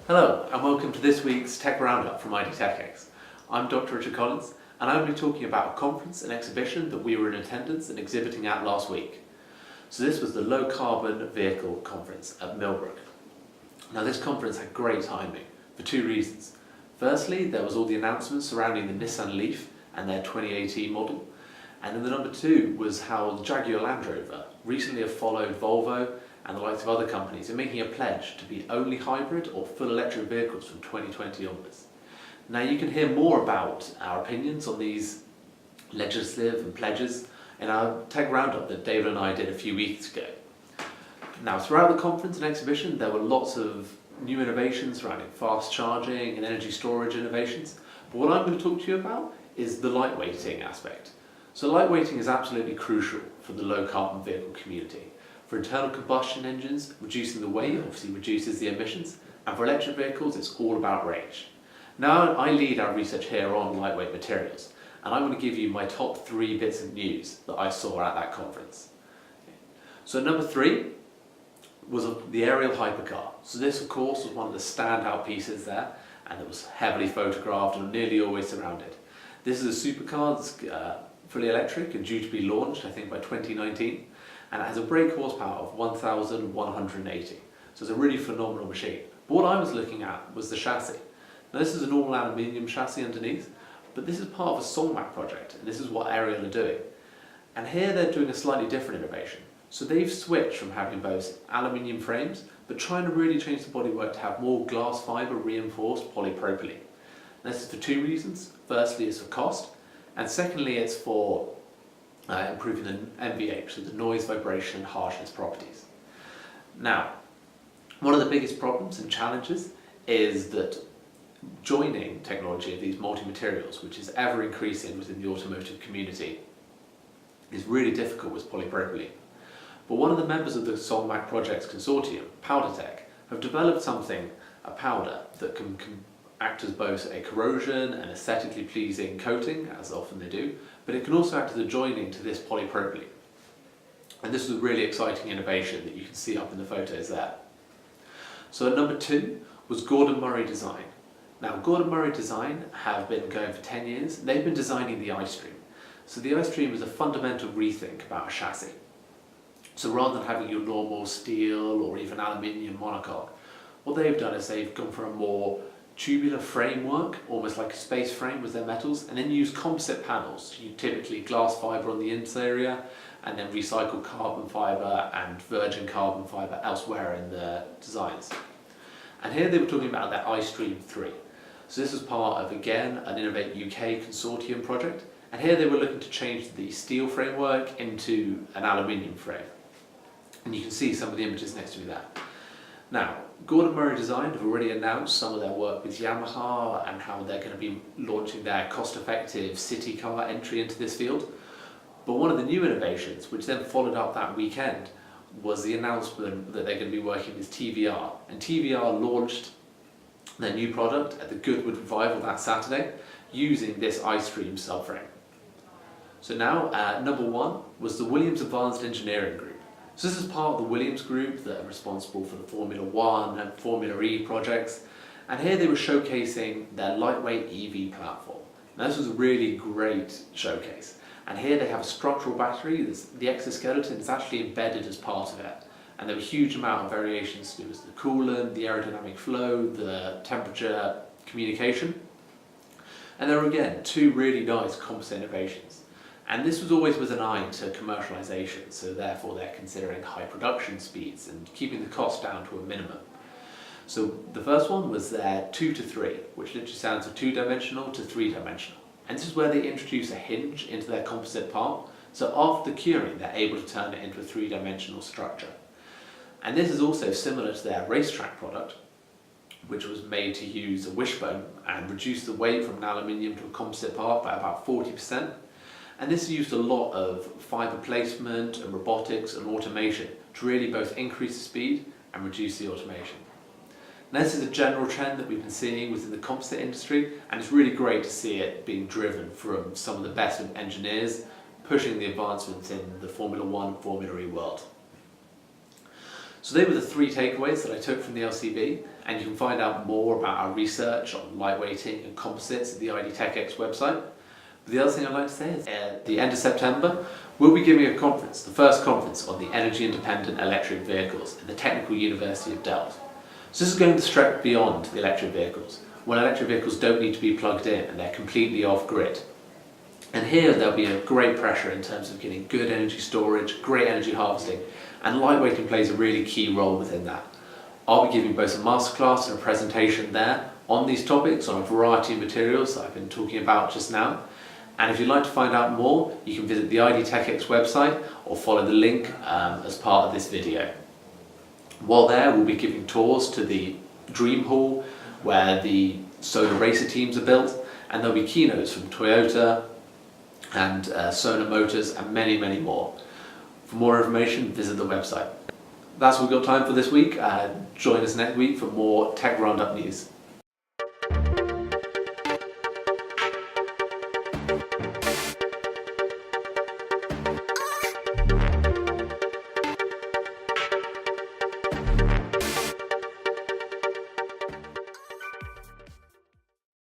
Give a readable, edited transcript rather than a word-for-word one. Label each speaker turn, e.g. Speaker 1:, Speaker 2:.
Speaker 1: Hello and welcome to this week's Tech Roundup from IDTechEx. I'm Dr. Richard Collins and I'm going to be talking about a conference and exhibition that we were in attendance and exhibiting at last week. So this was the Low Carbon Vehicle Conference at Millbrook. Now this conference had great timing for two reasons. Firstly, there was all the announcements surrounding the Nissan Leaf and their 2018 model. And then the number two was how the Jaguar Land Rover recently have followed Volvo and the likes of other companies in making a pledge to be only hybrid or full electric vehicles from 2020 onwards. Now you can hear more about our opinions on these legislative and pledges in our Tech Roundup that David and I did a few weeks ago. Now throughout the conference and exhibition there were lots of new innovations surrounding fast charging and energy storage innovations, but what I'm going to talk to you about is the lightweighting aspect. So lightweighting is absolutely crucial for the low carbon vehicle community. For internal combustion engines, reducing the weight obviously reduces the emissions, and for electric vehicles it's all about range. Now I lead our research here on lightweight materials, and I'm going to give you my top 3 bits of news that I saw at that conference. So number 3 was the Ariel hypercar. So this of course was one of the standout pieces there, and it was heavily photographed and nearly always surrounded. This is a supercar that's fully electric and due to be launched I think by 2019. And it has a brake horsepower of 1,180. So it's a really phenomenal machine. But what I was looking at was the chassis. Now this is a normal aluminium chassis underneath, but this is part of a Solmac project, and this is what Ariel are doing. And here they're doing a slightly different innovation. So they've switched from having both aluminium frames, but trying to really change the bodywork to have more glass fibre reinforced polypropylene. And this is for 2 reasons. Firstly, it's for cost, and secondly, it's for improving the NVH, so the noise, vibration and harshness properties. Now, one of the biggest problems and challenges is that joining technology of these multi-materials, which is ever increasing within the automotive community, is really difficult with polypropylene. But one of the members of the Solmac Projects Consortium, PowderTech, have developed something, a powder, that can act as both a corrosion and aesthetically pleasing coating, as often they do, but it can also act as a joining to this polypropylene. And this is a really exciting innovation that you can see up in the photos there. So at number 2 was Gordon Murray Design. Now Gordon Murray Design have been going for 10 years. They've been designing the iStream. So the iStream is a fundamental rethink about a chassis. So rather than having your normal steel or even aluminium monocoque, what they've done is they've gone for a more tubular framework, almost like a space frame with their metals, and then use composite panels. You typically glass fibre on the interior and then recycled carbon fibre and virgin carbon fibre elsewhere in the designs. And here they were talking about their iStream 3. So this is part of, again, an Innovate UK consortium project, and here they were looking to change the steel framework into an aluminium frame. And you can see some of the images next to me there. Now, Gordon Murray Design have already announced some of their work with Yamaha and how they're going to be launching their cost-effective city car entry into this field. But one of the new innovations, which then followed up that weekend, was the announcement that they're going to be working with TVR. And TVR launched their new product at the Goodwood Revival that Saturday using this iStream subframe. So now, number 1 was the Williams Advanced Engineering Group. So this is part of the Williams Group that are responsible for the Formula 1 and Formula E projects, and here they were showcasing their lightweight EV platform. Now this was a really great showcase, and here they have a structural battery. The exoskeleton is actually embedded as part of it, and there were a huge amount of variations to do with the coolant, the aerodynamic flow, the temperature communication, and there were again 2 really nice composite innovations. And this was always with an eye to commercialization, so therefore they're considering high production speeds and keeping the cost down to a minimum. So the first one was their 2 to 3, which literally stands for 2-dimensional to 3-dimensional. And this is where they introduce a hinge into their composite part, so after the curing they're able to turn it into a 3-dimensional structure. And this is also similar to their racetrack product, which was made to use a wishbone and reduce the weight from an aluminium to a composite part by about 40%. And this used a lot of fibre placement and robotics and automation to really both increase the speed and reduce the automation. Now this is a general trend that we've been seeing within the composite industry, and it's really great to see it being driven from some of the best engineers pushing the advancements in the Formula 1 and Formula E world. So they were the 3 takeaways that I took from the LCV, and you can find out more about our research on lightweighting and composites at the IDTechEx website. But the other thing I'd like to say is at the end of September, we'll be giving a conference, the first conference on the energy independent electric vehicles at the Technical University of Delft. So this is going to stretch beyond the electric vehicles, when electric vehicles don't need to be plugged in and they're completely off grid. And here there'll be a great pressure in terms of getting good energy storage, great energy harvesting, and lightweighting plays a really key role within that. I'll be giving both a masterclass and a presentation there on these topics on a variety of materials that I've been talking about just now. And if you'd like to find out more, you can visit the IDTechEx website or follow the link as part of this video. While there, we'll be giving tours to the Dream Hall, where the solar racer teams are built, and there'll be keynotes from Toyota and Solar Motors and many, many more. For more information, visit the website. That's all we've got time for this week. Join us next week for more Tech Roundup news.